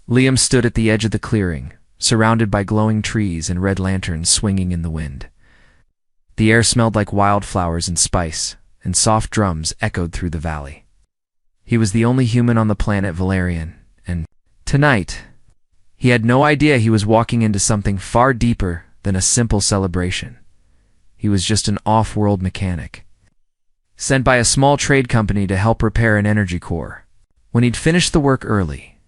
Liam stood at the edge of the clearing, surrounded by glowing trees and red lanterns swinging in the wind. The air smelled like wildflowers and spice, and soft drums echoed through the valley. He was the only human on the planet Valerian, and tonight, he had no idea he was walking into something far deeper than a simple celebration. He was just an off-world mechanic, sent by a small trade company to help repair an energy core. When he'd finished the work early,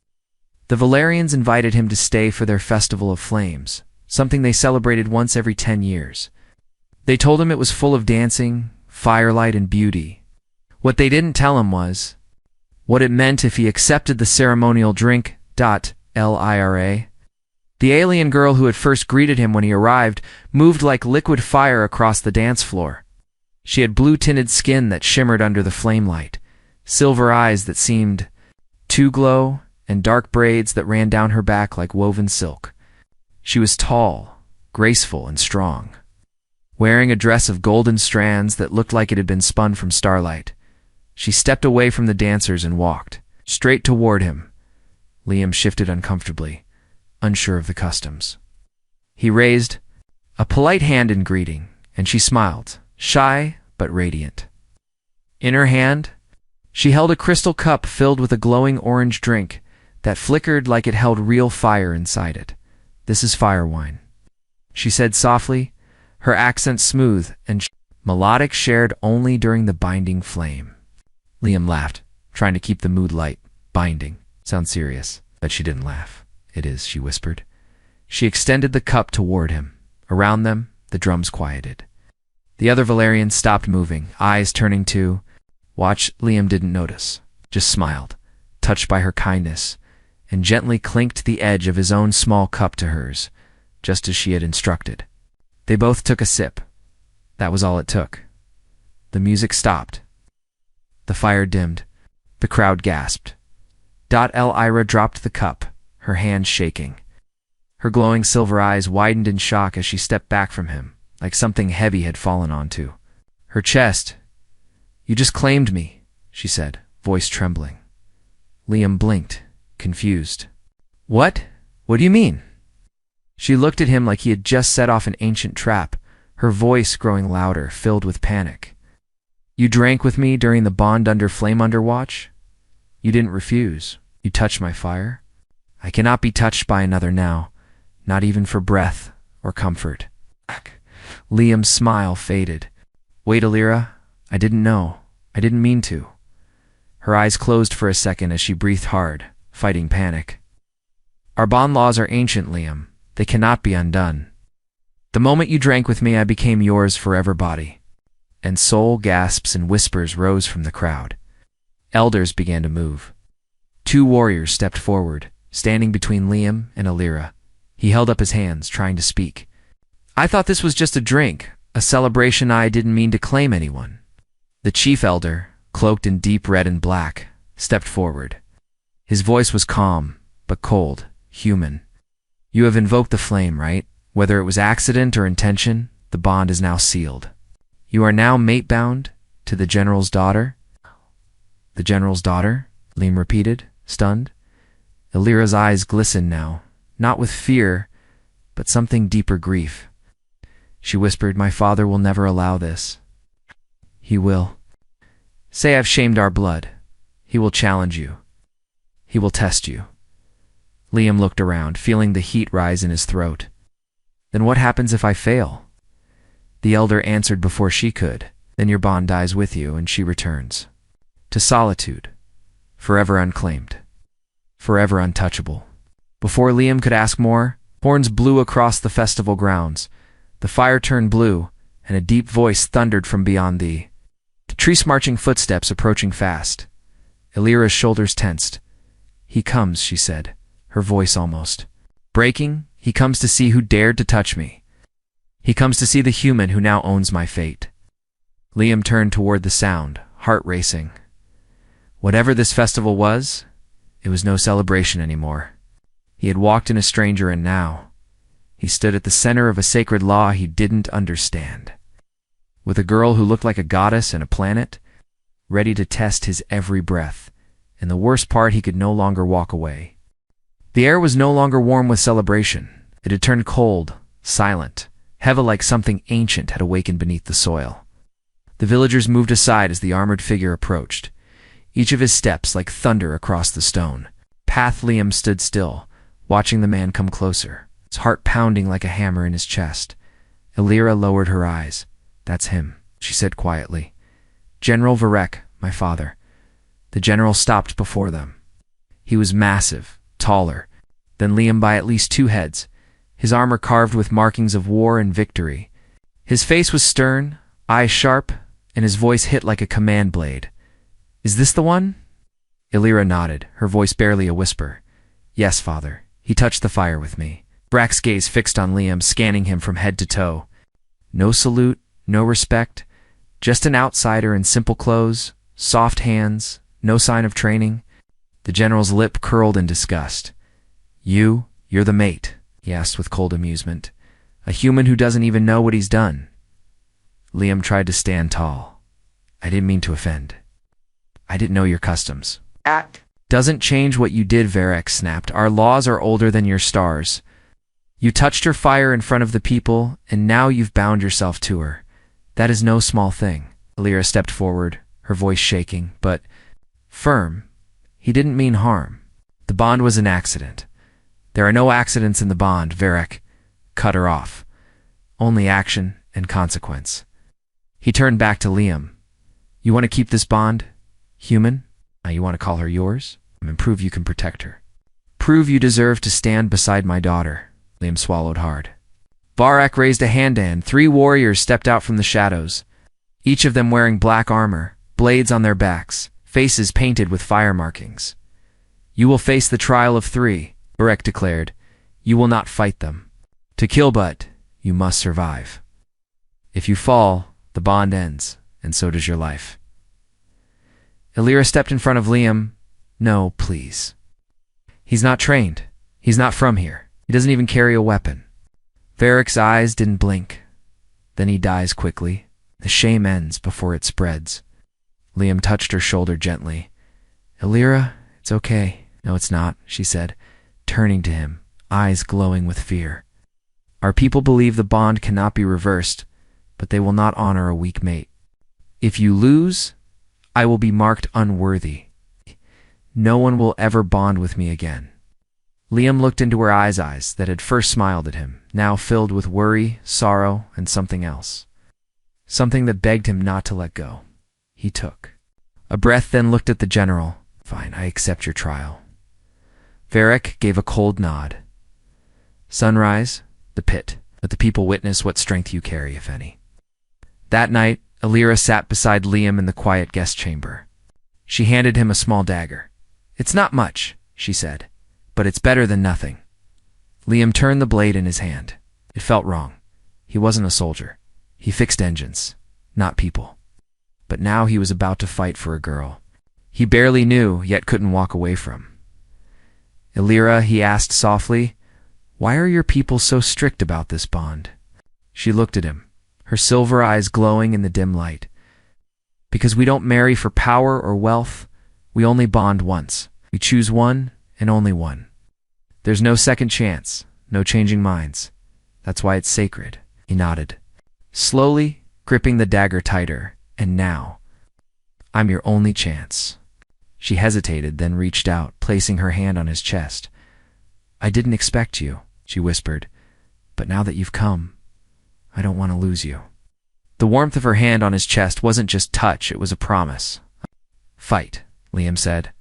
the Valerians invited him to stay for their Festival of Flames, something they celebrated once every 10 years. They told him it was full of dancing, firelight, and beauty. What they didn't tell him was what it meant if he accepted the ceremonial drink. Lyra. The alien girl who had first greeted him when he arrived moved like liquid fire across the dance floor. She had blue-tinted skin that shimmered under the flame light, silver eyes that seemed to glow, and dark braids that ran down her back like woven silk. She was tall, graceful, and strong, wearing a dress of golden strands that looked like it had been spun from starlight. She stepped away from the dancers and walked straight toward him. Liam shifted uncomfortably, unsure of the customs. He raised a polite hand in greeting, and she smiled, shy but radiant. In her hand, she held a crystal cup filled with a glowing orange drink that flickered like it held real fire inside it. "This is fire wine," she said softly, her accent smooth and melodic, shared only during the binding flame. Liam laughed, trying to keep the mood light. Binding. Sounds serious. But she didn't laugh. "It is," she whispered. She extended the cup toward him. Around them, the drums quieted. The other Valerians stopped moving, eyes turning to watch. Liam didn't notice, just smiled, touched by her kindness, and gently clinked the edge of his own small cup to hers, just as she had instructed. They both took a sip. That was all it took. The music stopped. The fire dimmed. The crowd gasped. Lyra dropped the cup, her hand shaking. Her glowing silver eyes widened in shock as she stepped back from him, like something heavy had fallen onto her chest. "You just claimed me," she said, voice trembling. Liam blinked, confused. What? What do you mean?" She looked at him like he had just set off an ancient trap, her voice growing louder, filled with panic. "You drank with me during the Bond Under Flame Underwatch? You didn't refuse. You touched my fire. I cannot be touched by another now, not even for breath or comfort." Liam's smile faded. "Wait, Lyra, I didn't know. I didn't mean to." Her eyes closed for a second as she breathed hard, fighting panic. "Our bond laws are ancient, Liam. They cannot be undone. The moment you drank with me, I became yours forever, body." And soul gasps and whispers rose from the crowd. Elders began to move. 2 warriors stepped forward, standing between Liam and Lyra. He held up his hands, trying to speak. "I thought this was just a drink, a celebration. I didn't mean to claim anyone." The chief elder, cloaked in deep red and black, stepped forward. His voice was calm, but cold, human. "You have invoked the flame, right? Whether it was accident or intention, the bond is now sealed. You are now mate-bound to the General's daughter." "The General's daughter?" Liam repeated, stunned. Lyra's eyes glistened now, not with fear, but something deeper, grief. She whispered, "My father will never allow this." "He will. Say I've shamed our blood. He will challenge you. He will test you." Liam looked around, feeling the heat rise in his throat. "Then what happens if I fail?" The elder answered before she could. "Then your bond dies with you, and she returns to solitude, forever unclaimed, forever untouchable." Before Liam could ask more, horns blew across the festival grounds. The fire turned blue, and a deep voice thundered from beyond the trees, marching footsteps approaching fast. Lyra's shoulders tensed. "He comes," she said, her voice almost breaking. "He comes to see who dared to touch me. He comes to see the human who now owns my fate." Liam turned toward the sound, heart racing. Whatever this festival was, it was no celebration anymore. He had walked in a stranger, and now he stood at the center of a sacred law he didn't understand, with a girl who looked like a goddess and a planet, ready to test his every breath. And the worst part, he could no longer walk away. The air was no longer warm with celebration. It had turned cold, silent, heavy like something ancient had awakened beneath the soil. The villagers moved aside as the armored figure approached, each of his steps like thunder across the stone. Liam stood still, watching the man come closer, his heart pounding like a hammer in his chest. Elira lowered her eyes. "That's him," she said quietly. "General Varek, my father." The general stopped before them. He was massive, taller than Liam by at least 2 heads, his armor carved with markings of war and victory. His face was stern, eyes sharp, and his voice hit like a command blade. "Is this the one?" Elira nodded, her voice barely a whisper. "Yes, father. He touched the fire with me." Brack's gaze fixed on Liam, scanning him from head to toe. No salute, no respect, just an outsider in simple clothes, soft hands, no sign of training. The general's lip curled in disgust. You're the mate," he asked with cold amusement. "A human who doesn't even know what he's done." Liam tried to stand tall. "I didn't mean to offend. I didn't know your customs." "Doesn't change what you did," Varek snapped. "Our laws are older than your stars. You touched her fire in front of the people, and now you've bound yourself to her. That is no small thing." Elira stepped forward, her voice shaking, but firm. "He didn't mean harm. The bond was an accident." "There are no accidents in the bond," Varek cut her off. "Only action and consequence." He turned back to Liam. "You want to keep this bond? Human? You want to call her yours? And prove you can protect her. Prove you deserve to stand beside my daughter." Liam swallowed hard. Varek raised a hand and 3 warriors stepped out from the shadows, each of them wearing black armor, blades on their backs, faces painted with fire markings. "You will face the trial of 3, Varek declared. "You will not fight them. To kill, but you must survive. If you fall, the bond ends, and so does your life." Elira stepped in front of Liam. "No, please. He's not trained. He's not from here. He doesn't even carry a weapon." Varek's eyes didn't blink. "Then he dies quickly. The shame ends before it spreads." Liam touched her shoulder gently. "Elira, it's okay." "No, it's not," she said, turning to him, eyes glowing with fear. "Our people believe the bond cannot be reversed, but they will not honor a weak mate. If you lose, I will be marked unworthy. No one will ever bond with me again." Liam looked into her eyes that had first smiled at him, now filled with worry, sorrow, and something else. Something that begged him not to let go. He took a breath, then looked at the general. "Fine, I accept your trial." Varek gave a cold nod. "Sunrise, the pit. Let the people witness what strength you carry, if any." That night, Elira sat beside Liam in the quiet guest chamber. She handed him a small dagger. "It's not much," she said, "but it's better than nothing." Liam turned the blade in his hand. It felt wrong. He wasn't a soldier. He fixed engines, not people. But now he was about to fight for a girl he barely knew, yet couldn't walk away from. "Elira," he asked softly, "why are your people so strict about this bond?" She looked at him, her silver eyes glowing in the dim light. "Because we don't marry for power or wealth. We only bond once. We choose one and only one. There's no second chance, no changing minds. That's why it's sacred." He nodded, slowly gripping the dagger tighter. "And now, I'm your only chance." She hesitated, then reached out, placing her hand on his chest. "I didn't expect you," she whispered, "but now that you've come, I don't want to lose you." The warmth of her hand on his chest wasn't just touch, it was a promise. "Fight," Liam said,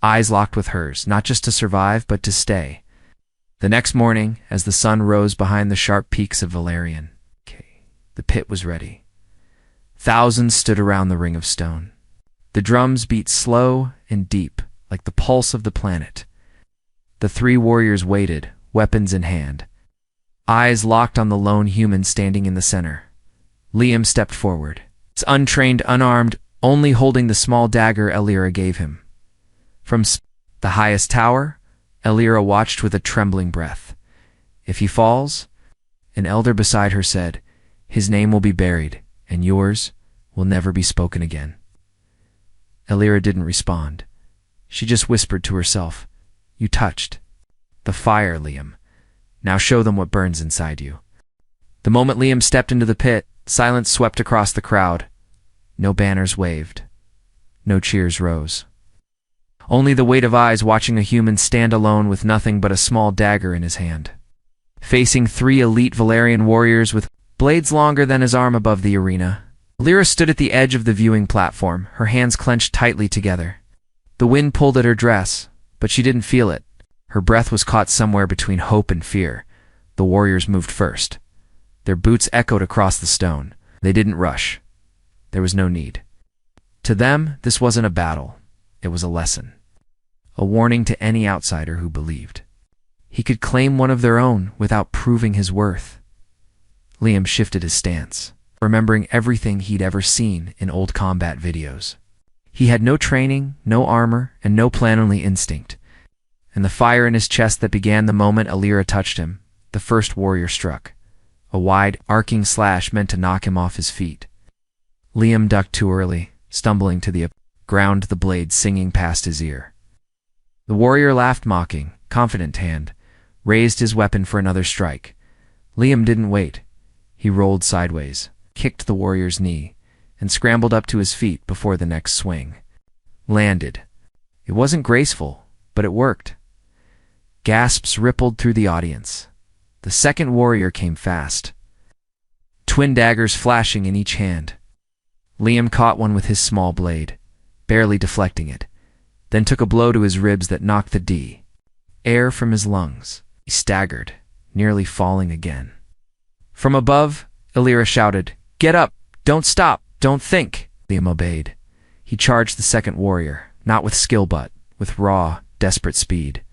eyes locked with hers, not just to survive, but to stay. The next morning, as the sun rose behind the sharp peaks of Valerian, the pit was ready. Thousands stood around the ring of stone. The drums beat slow and deep, like the pulse of the planet. The 3 warriors waited, weapons in hand, eyes locked on the lone human standing in the center. Liam stepped forward, his untrained, unarmed, only holding the small dagger Elira gave him. From the highest tower, Elira watched with a trembling breath. "If he falls," an elder beside her said, "his name will be buried, and yours will never be spoken again." Elira didn't respond. She just whispered to herself, "You touched. The fire, Liam. Now show them what burns inside you. The moment Liam stepped into the pit, silence swept across the crowd. No banners waved. No cheers rose. Only the weight of eyes watching a human stand alone with nothing but a small dagger in his hand. Facing 3 elite Valerian warriors with blades longer than his arm above the arena, Lyra stood at the edge of the viewing platform, her hands clenched tightly together. The wind pulled at her dress, but she didn't feel it. Her breath was caught somewhere between hope and fear. The warriors moved first. Their boots echoed across the stone. They didn't rush. There was no need. To them, this wasn't a battle. It was a lesson. A warning to any outsider who believed. He could claim one of their own without proving his worth. Liam shifted his stance, remembering everything he'd ever seen in old combat videos. He had no training, no armor, and no plan, only instinct. And the fire in his chest that began the moment Alira touched him, the first warrior struck. A wide, arcing slash meant to knock him off his feet. Liam ducked too early, stumbling to the ground, the blade singing past his ear. The warrior laughed, mocking, confident hand, raised his weapon for another strike. Liam didn't wait. He rolled sideways, kicked the warrior's knee, and scrambled up to his feet before the next swing. Landed. It wasn't graceful, but it worked. Gasps rippled through the audience. The second warrior came fast, twin daggers flashing in each hand. Liam caught one with his small blade, barely deflecting it, then took a blow to his ribs that knocked the air from his lungs. He staggered, nearly falling again. From above, Alira shouted, "Get up! Don't stop! Don't think!" Liam obeyed. He charged the second warrior, not with skill but with raw, desperate speed.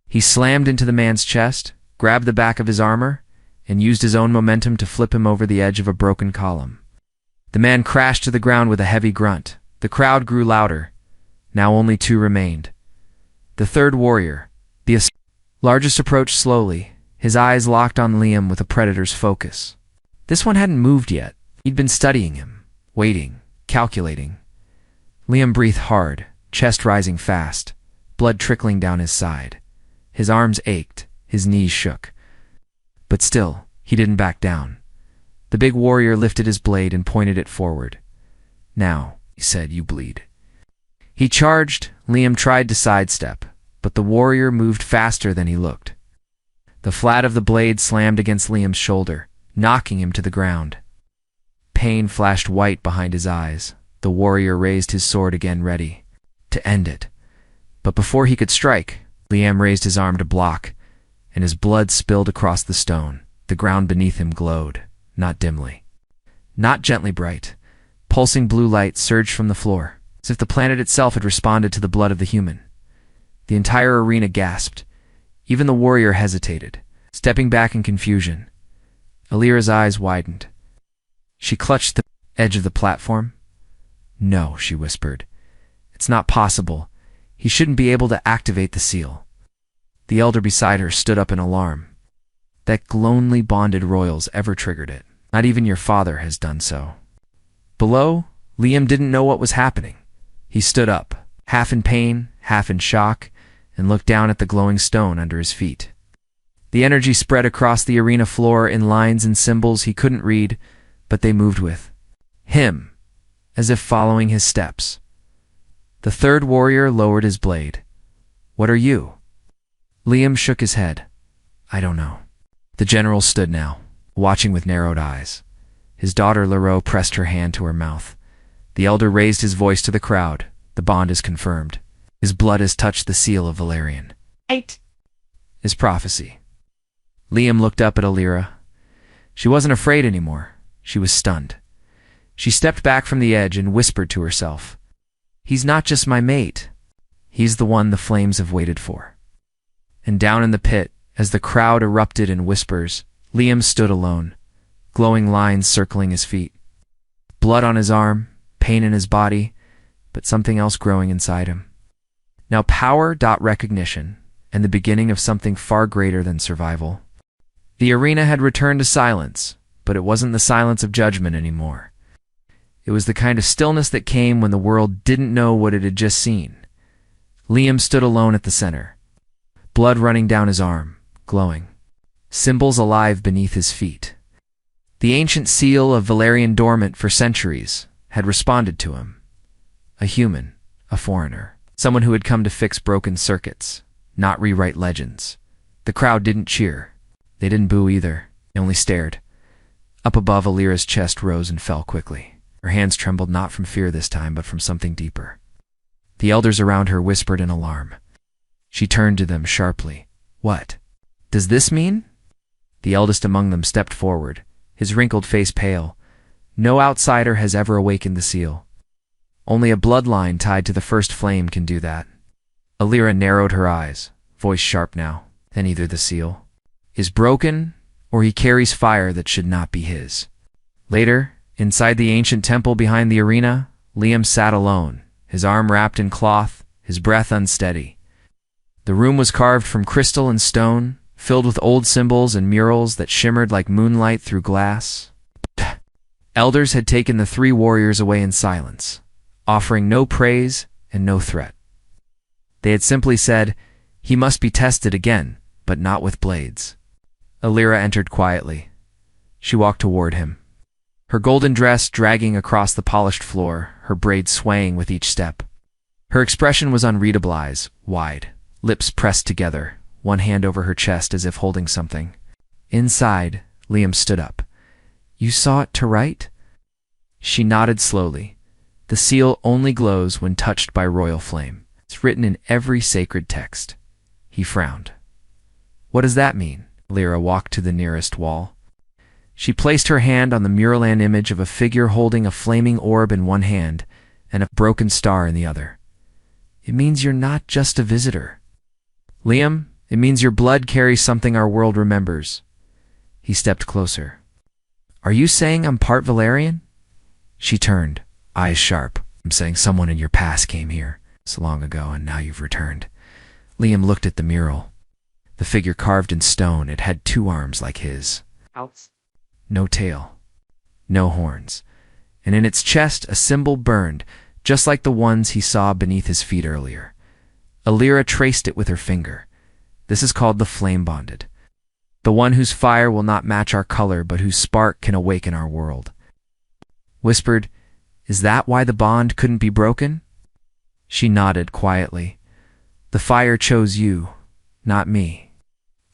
He slammed into the man's chest, grabbed the back of his armor, and used his own momentum to flip him over the edge of a broken column. The man crashed to the ground with a heavy grunt. The crowd grew louder. Now only 2 remained. The third warrior, the largest, approached slowly, his eyes locked on Liam with a predator's focus. This one hadn't moved yet. He'd been studying him, waiting, calculating. Liam breathed hard, chest rising fast, blood trickling down his side. His arms ached, his knees shook. But still, he didn't back down. The big warrior lifted his blade and pointed it forward. "Now," he said, "you bleed." He charged. Liam tried to sidestep, but the warrior moved faster than he looked. The flat of the blade slammed against Liam's shoulder, knocking him to the ground. Pain flashed white behind his eyes. The warrior raised his sword again, ready to end it. But before he could strike, Liam raised his arm to block, and his blood spilled across the stone. The ground beneath him glowed, not dimly, not gently bright. Pulsing blue light surged from the floor, as if the planet itself had responded to the blood of the human. The entire arena gasped. Even the warrior hesitated, stepping back in confusion. Alira's eyes widened. She clutched the edge of the platform. "No," she whispered. "It's not possible. He shouldn't be able to activate the seal." The elder beside her stood up in alarm. "That lonely bonded royals ever triggered it. Not even your father has done so." Below, Liam didn't know what was happening. He stood up, half in pain, half in shock, and looked down at the glowing stone under his feet. The energy spread across the arena floor in lines and symbols he couldn't read, but they moved with him, as if following his steps. The third warrior lowered his blade. "What are you?" Liam shook his head. "I don't know." The general stood now, watching with narrowed eyes. His daughter Leroux pressed her hand to her mouth. The elder raised his voice to the crowd. "The bond is confirmed. His blood has touched the seal of Valerian. 8. His prophecy." Liam looked up at Alira. She wasn't afraid anymore. She was stunned. She stepped back from the edge and whispered to herself, "He's not just my mate. He's the one the flames have waited for." And down in the pit, as the crowd erupted in whispers, Liam stood alone, glowing lines circling his feet. Blood on his arm, pain in his body, but something else growing inside him. Now power, recognition, and the beginning of something far greater than survival. The arena had returned to silence, but it wasn't the silence of judgment anymore. It was the kind of stillness that came when the world didn't know what it had just seen. Liam stood alone at the center. blood running down his arm, glowing. Symbols alive beneath his feet. The ancient seal of Valerian dormant for centuries had responded to him. A human, a foreigner, someone who had come to fix broken circuits, not rewrite legends. The crowd didn't cheer. They didn't boo either. They only stared. Up above, Alira's chest rose and fell quickly. Her hands trembled not from fear this time, but from something deeper. The elders around her whispered in alarm. She turned to them sharply. "What does this mean?" The eldest among them stepped forward, his wrinkled face pale. "No outsider has ever awakened the seal. Only a bloodline tied to the first flame can do that." Alira narrowed her eyes, voice sharp now. "Then either the seal is broken, or he carries fire that should not be his." Later, inside the ancient temple behind the arena, Liam sat alone, his arm wrapped in cloth, his breath unsteady. The room was carved from crystal and stone, filled with old symbols and murals that shimmered like moonlight through glass. Elders had taken the three warriors away in silence, offering no praise and no threat. They had simply said, "He must be tested again, but not with blades." Alira entered quietly. She walked toward him, her golden dress dragging across the polished floor, her braids swaying with each step. Her expression was unreadable, eyes wide, lips pressed together, one hand over her chest as if holding something. Inside, Liam stood up. "You saw it to write?" She nodded slowly. "The seal only glows when touched by royal flame. It's written in every sacred text." He frowned. "What does that mean?" Alira walked to the nearest wall. She placed her hand on the muralland image of a figure holding a flaming orb in one hand and a broken star in the other. "It means you're not just a visitor. Liam, it means your blood carries something our world remembers." He stepped closer. "Are you saying I'm part Valerian?" She turned, eyes sharp. "I'm saying someone in your past came here so long ago, and now you've returned." Liam looked at the mural. The figure carved in stone, it had two arms like his. No tail, no horns, and in its chest a symbol burned, just like the ones he saw beneath his feet earlier. Alira traced it with her finger. "This is called the flame bonded. The one whose fire will not match our color, but whose spark can awaken our world." Whispered, "Is that why the bond couldn't be broken?" She nodded quietly. "The fire chose you, not me.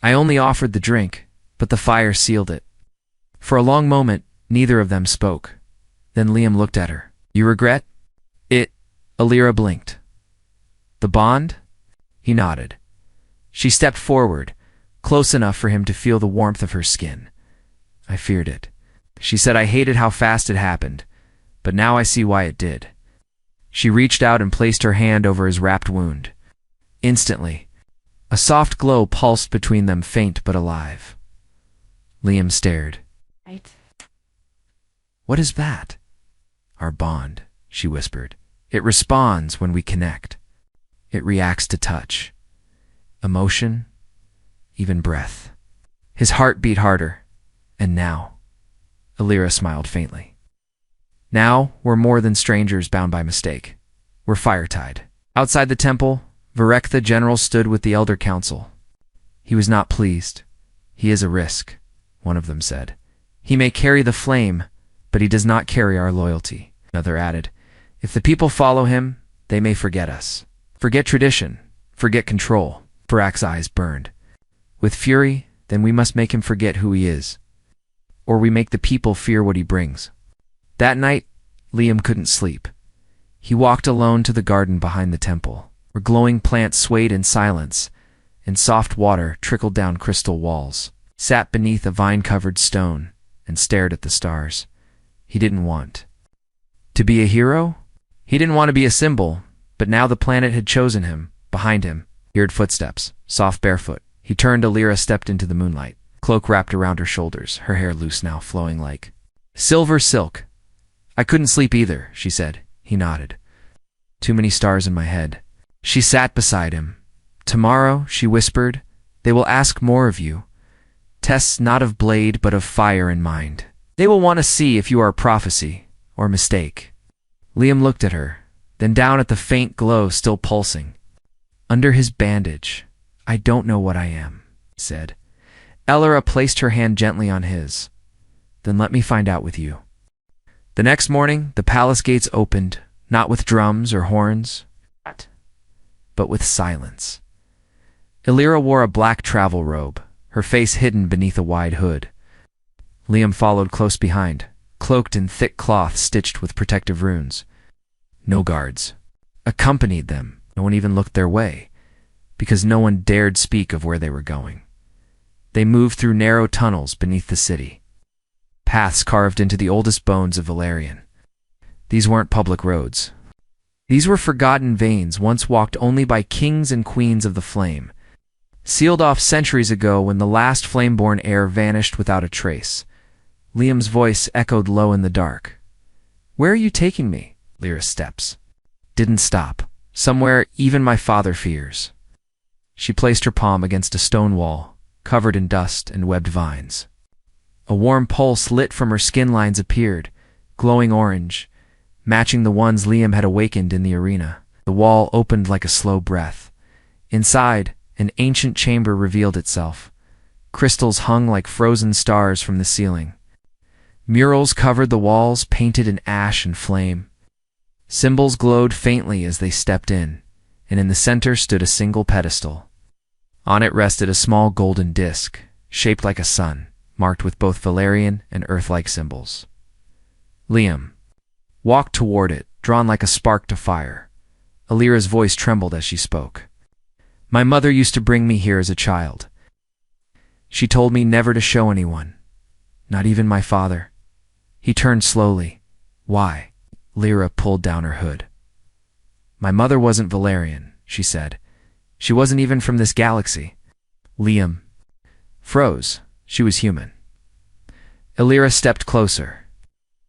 I only offered the drink, but the fire sealed it." For a long moment, neither of them spoke. Then Liam looked at her. "You regret it?" Alira blinked. "The bond?" He nodded. She stepped forward, close enough for him to feel the warmth of her skin. "I feared it." She said, "I hated how fast it happened, but now I see why it did." She reached out and placed her hand over his wrapped wound. Instantly, a soft glow pulsed between them, faint but alive. Liam stared. Right. "What is that?" "Our bond," she whispered. "It responds when we connect. It reacts to touch, emotion, even breath." His heart beat harder. "And now," Alira smiled faintly. "Now we're more than strangers bound by mistake. We're fire-tied." Outside the temple, Varek the general stood with the elder council. He was not pleased. "He is a risk," one of them said. "He may carry the flame, but he does not carry our loyalty." Another added, "If the people follow him, they may forget us. Forget tradition, forget control." Varek's eyes burned. "With fury, then we must make him forget who he is. Or we make the people fear what he brings." That night, Liam couldn't sleep. He walked alone to the garden behind the temple, where glowing plants swayed in silence, and soft water trickled down crystal walls. Sat beneath a vine-covered stone and stared at the stars. He didn't want to be a hero. He didn't want to be a symbol, but now the planet had chosen him. Behind him, he heard footsteps, soft barefoot. He turned. Alira stepped into the moonlight, cloak wrapped around her shoulders, her hair loose now, flowing like silver silk. "I couldn't sleep either," she said. He nodded. "Too many stars in my head." She sat beside him. "Tomorrow," she whispered, "they will ask more of you. Tests not of blade, but of fire in mind. They will want to see if you are prophecy or mistake." Liam looked at her, then down at the faint glow still pulsing. Under his bandage, I don't know what I am, he said. Elira placed her hand gently on his. Then let me find out with you. The next morning, the palace gates opened, not with drums or horns, but with silence. Elira wore a black travel robe, her face hidden beneath a wide hood. Liam followed close behind, cloaked in thick cloth stitched with protective runes. No guards accompanied them. No one even looked their way, because no one dared speak of where they were going. They moved through narrow tunnels beneath the city, paths carved into the oldest bones of Valerian. These weren't public roads. These were forgotten veins once walked only by kings and queens of the flame, sealed off centuries ago when the last flame-born heir vanished without a trace. Liam's voice echoed low in the dark. Where are you taking me? Lyra's steps didn't stop. Somewhere even my father fears. She placed her palm against a stone wall, covered in dust and webbed vines. A warm pulse lit from her skin lines appeared, glowing orange, matching the ones Liam had awakened in the arena. The wall opened like a slow breath. Inside, an ancient chamber revealed itself. Crystals hung like frozen stars from the ceiling. Murals covered the walls, painted in ash and flame. Symbols glowed faintly as they stepped in, and in the center stood a single pedestal. On it rested a small golden disc, shaped like a sun, marked with both Valerian and Earth-like symbols. Liam walked toward it, drawn like a spark to fire. Elira's voice trembled as she spoke. My mother used to bring me here as a child. She told me never to show anyone, not even my father. He turned slowly. Why? Lyra pulled down her hood. My mother wasn't Valerian, she said. She wasn't even from this galaxy. Liam froze. She was human. Elira stepped closer.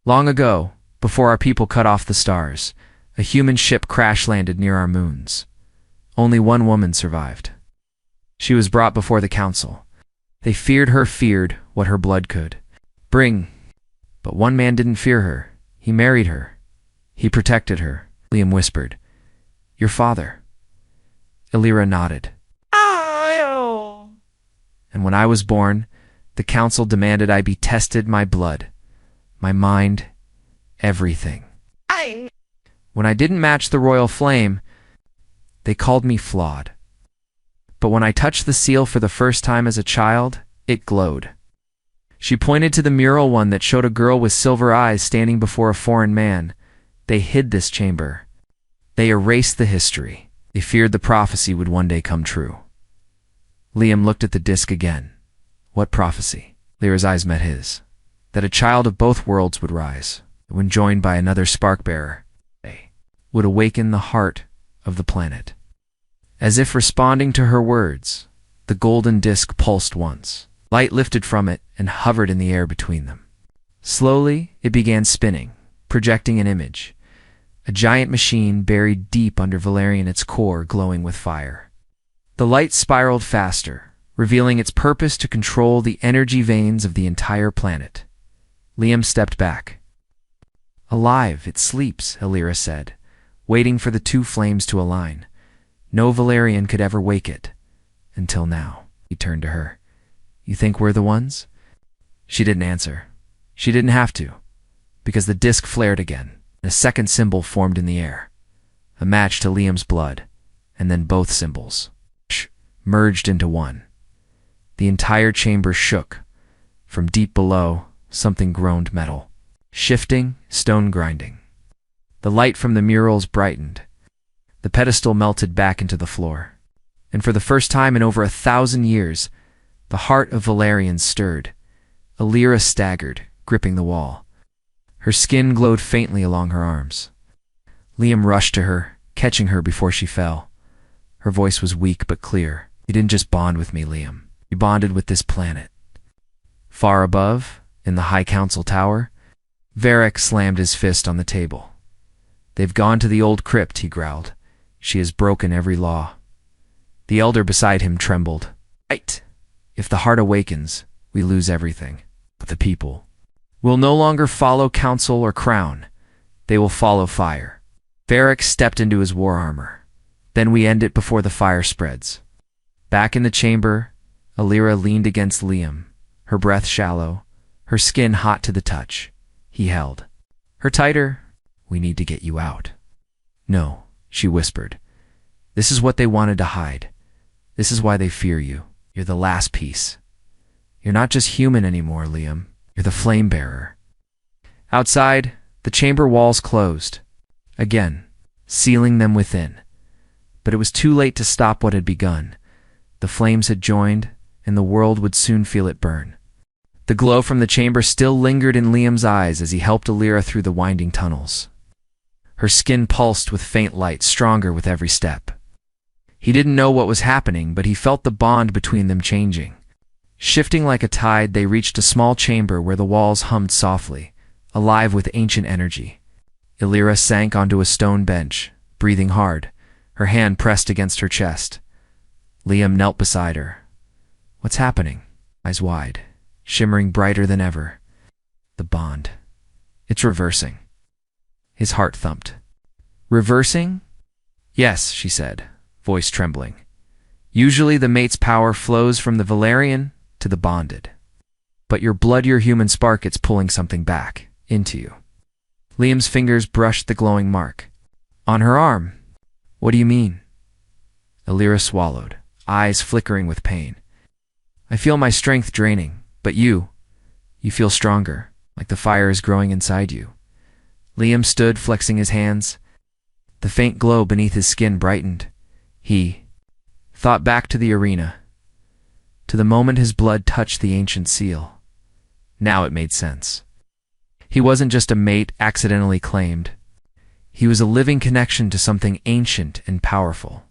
Long ago, before our people cut off the stars, a human ship crash-landed near our moons. Only one woman survived. She was brought before the council. They feared what her blood could bring. But one man didn't fear her. He married her. He protected her. Liam whispered, Your father. Elira nodded. And when I was born, the council demanded I be tested my blood, my mind, everything. When I didn't match the royal flame, they called me flawed. But when I touched the seal for the first time as a child, it glowed. She pointed to the mural one that showed a girl with silver eyes standing before a foreign man. They hid this chamber. They erased the history. They feared the prophecy would one day come true. Liam looked at the disc again. What prophecy? Lyra's eyes met his. That a child of both worlds would rise, when joined by another spark-bearer, they would awaken the heart of the planet. As if responding to her words, the golden disc pulsed once. Light lifted from it and hovered in the air between them. Slowly, it began spinning, projecting an image. A giant machine buried deep under Valerian, its core glowing with fire. The light spiraled faster, revealing its purpose to control the energy veins of the entire planet. Liam stepped back. Alive, it sleeps, Elira said, waiting for the two flames to align. No Valerian could ever wake it. Until now. He turned to her. You think we're the ones? She didn't answer. She didn't have to, because the disc flared again. A second symbol formed in the air, a match to Liam's blood, and then both symbols merged into one. The entire chamber shook. From deep below, something groaned metal. Shifting, stone grinding. The light from the murals brightened. The pedestal melted back into the floor. And for the first time in over 1,000 years, the heart of Valerian stirred. Elira staggered, gripping the wall. Her skin glowed faintly along her arms. Liam rushed to her, catching her before she fell. Her voice was weak but clear. You didn't just bond with me, Liam. You bonded with this planet. Far above, in the High Council Tower, Varric slammed his fist on the table. They've gone to the old crypt, he growled. She has broken every law. The elder beside him trembled. Right. If the heart awakens, we lose everything. But the people will no longer follow council or crown. They will follow fire. Varric stepped into his war armor. Then we end it before the fire spreads. Back in the chamber, Alira leaned against Liam, her breath shallow, her skin hot to the touch. He held her tighter. "We need to get you out." "No," she whispered. "This is what they wanted to hide. This is why they fear you. You're the last piece. You're not just human anymore, Liam. You're the flame bearer." Outside, the chamber walls closed, again, sealing them within. But it was too late to stop what had begun. The flames had joined, and the world would soon feel it burn. The glow from the chamber still lingered in Liam's eyes as he helped Alira through the winding tunnels. Her skin pulsed with faint light, stronger with every step. He didn't know what was happening, but he felt the bond between them changing. Shifting like a tide, they reached a small chamber where the walls hummed softly, alive with ancient energy. Alira sank onto a stone bench, breathing hard, her hand pressed against her chest. Liam knelt beside her. "What's happening?" Eyes wide, shimmering brighter than ever. "The bond. It's reversing." His heart thumped. "Reversing?" "Yes," she said, voice trembling. "Usually the mate's power flows from the Valerian to the bonded. But your blood, your human spark, it's pulling something back into you." Liam's fingers brushed the glowing mark. "On her arm." "What do you mean?" Alira swallowed, eyes flickering with pain. "I feel my strength draining, but you feel stronger, like the fire is growing inside you." Liam stood, flexing his hands. The faint glow beneath his skin brightened. He thought back to the arena, to the moment his blood touched the ancient seal. Now it made sense. He wasn't just a mate accidentally claimed. He was a living connection to something ancient and powerful.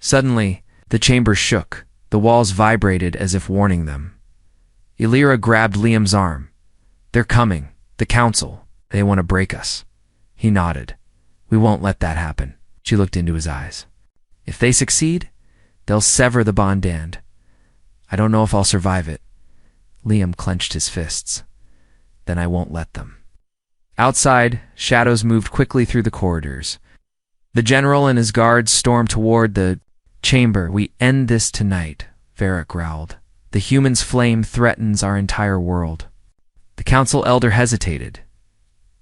Suddenly, the chamber shook. The walls vibrated as if warning them. Alira grabbed Liam's arm. "They're coming. The council. They want to break us." He nodded. "We won't let that happen." She looked into his eyes. "If they succeed, they'll sever the bondand. I don't know if I'll survive it." Liam clenched his fists. "Then I won't let them." Outside, shadows moved quickly through the corridors. The general and his guards stormed toward the chamber. "We end this tonight," Varric growled. "The human's flame threatens our entire world." The council elder hesitated.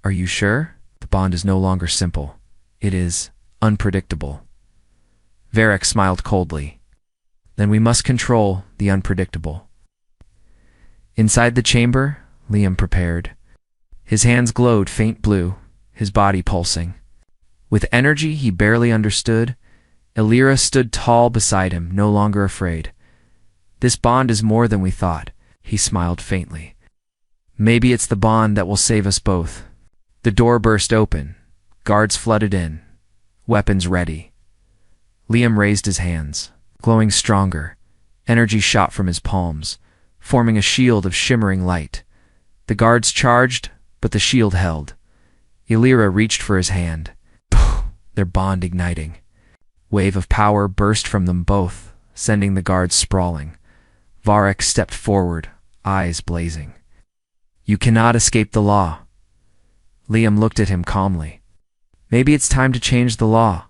"Are you sure? The bond is no longer simple. It is unpredictable." Varric smiled coldly. "Then we must control the unpredictable." Inside the chamber, Liam prepared. His hands glowed faint blue, his body pulsing. With energy he barely understood, Alira stood tall beside him, no longer afraid. "This bond is more than we thought," he smiled faintly. "Maybe it's the bond that will save us both." The door burst open. Guards flooded in, weapons ready. Liam raised his hands, glowing stronger. Energy shot from his palms, forming a shield of shimmering light. The guards charged, but the shield held. Alira reached for his hand. Their bond igniting. Wave of power burst from them both, sending the guards sprawling. Varric stepped forward, eyes blazing. "You cannot escape the law." Liam looked at him calmly. "Maybe it's time to change the law."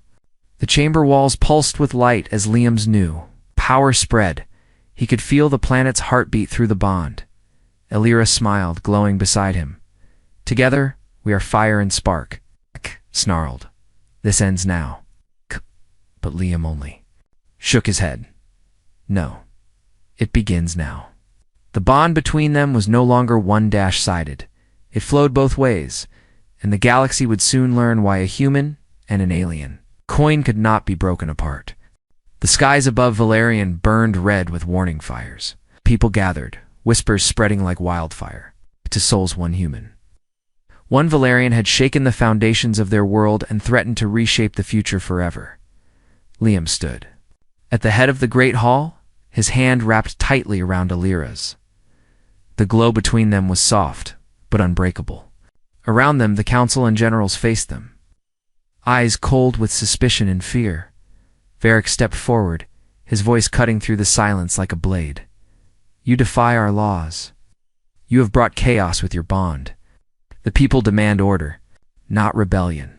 The chamber walls pulsed with light as Liam's knew. Power spread. He could feel the planet's heartbeat through the bond. Alira smiled, glowing beside him. "Together, we are fire and spark." Snarled. "This ends now." But Liam only shook his head. "No, it begins now." The bond between them was no longer one-sided. It flowed both ways, and the galaxy would soon learn why a human and an alien coin could not be broken apart. The skies above Valerian burned red with warning fires. People gathered, whispers spreading like wildfire. To souls one human. One Valerian had shaken the foundations of their world and threatened to reshape the future forever. Liam stood. At the head of the great hall, his hand wrapped tightly around Alira's. The glow between them was soft, but unbreakable. Around them, the council and generals faced them. Eyes cold with suspicion and fear. Varric stepped forward, his voice cutting through the silence like a blade. "You defy our laws. You have brought chaos with your bond. The people demand order, not rebellion."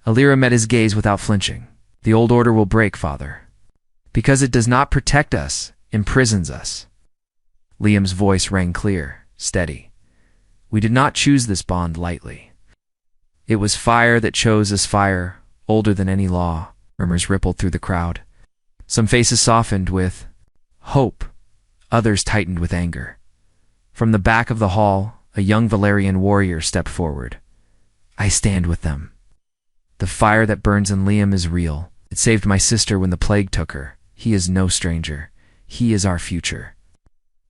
Alira met his gaze without flinching. "The old order will break, Father. Because it does not protect us, imprisons us. Liam's voice rang clear, steady. We did not choose this bond lightly. It was fire that chose us, fire, older than any law. Murmurs rippled through the crowd. Some faces softened with hope, others tightened with anger. From the back of the hall, a young Valerian warrior stepped forward. I stand with them. The fire that burns in Liam is real. It saved my sister when the plague took her. He is no stranger. He is our future.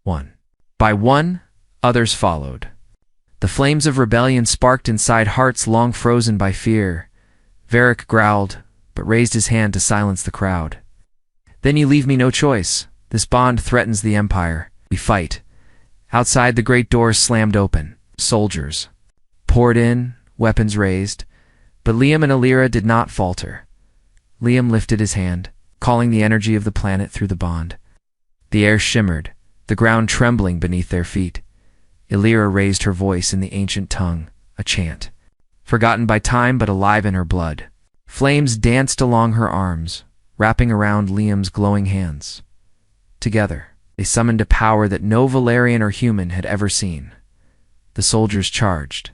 One. By one, others followed. The flames of rebellion sparked inside hearts long frozen by fear. Varric growled, but raised his hand to silence the crowd. Then you leave me no choice. This bond threatens the Empire. We fight. Outside, the great doors slammed open. Soldiers poured in, weapons raised. But Liam and Illyra did not falter. Liam lifted his hand, calling the energy of the planet through the bond. The air shimmered, the ground trembling beneath their feet. Illyra raised her voice in the ancient tongue, a chant, forgotten by time but alive in her blood. Flames danced along her arms, wrapping around Liam's glowing hands. Together, they summoned a power that no Valerian or human had ever seen. The soldiers charged.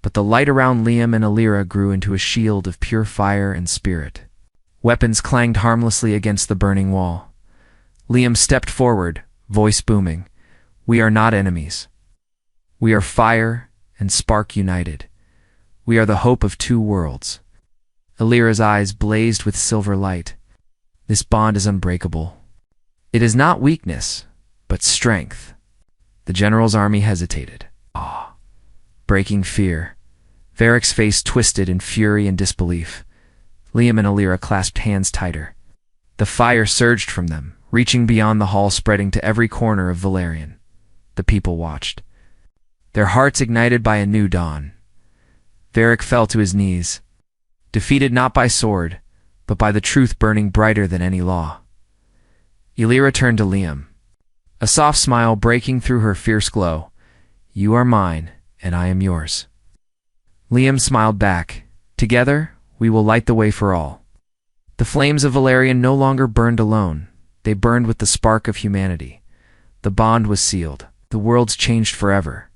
But the light around Liam and Illyra grew into a shield of pure fire and spirit. Weapons clanged harmlessly against the burning wall. Liam stepped forward, voice booming. We are not enemies. We are fire and spark united. We are the hope of two worlds. Illyra's eyes blazed with silver light. This bond is unbreakable. It is not weakness, but strength. The general's army hesitated. Awe. Breaking fear. Varric's face twisted in fury and disbelief. Liam and Illyra clasped hands tighter. The fire surged from them, reaching beyond the hall, spreading to every corner of Valerian. The people watched, their hearts ignited by a new dawn. Varric fell to his knees, defeated not by sword, but by the truth burning brighter than any law. Illyra turned to Liam, a soft smile breaking through her fierce glow. You are mine, and I am yours. Liam smiled back. Together, we will light the way for all. The flames of Valerian no longer burned alone. They burned with the spark of humanity. The bond was sealed. The worlds changed forever.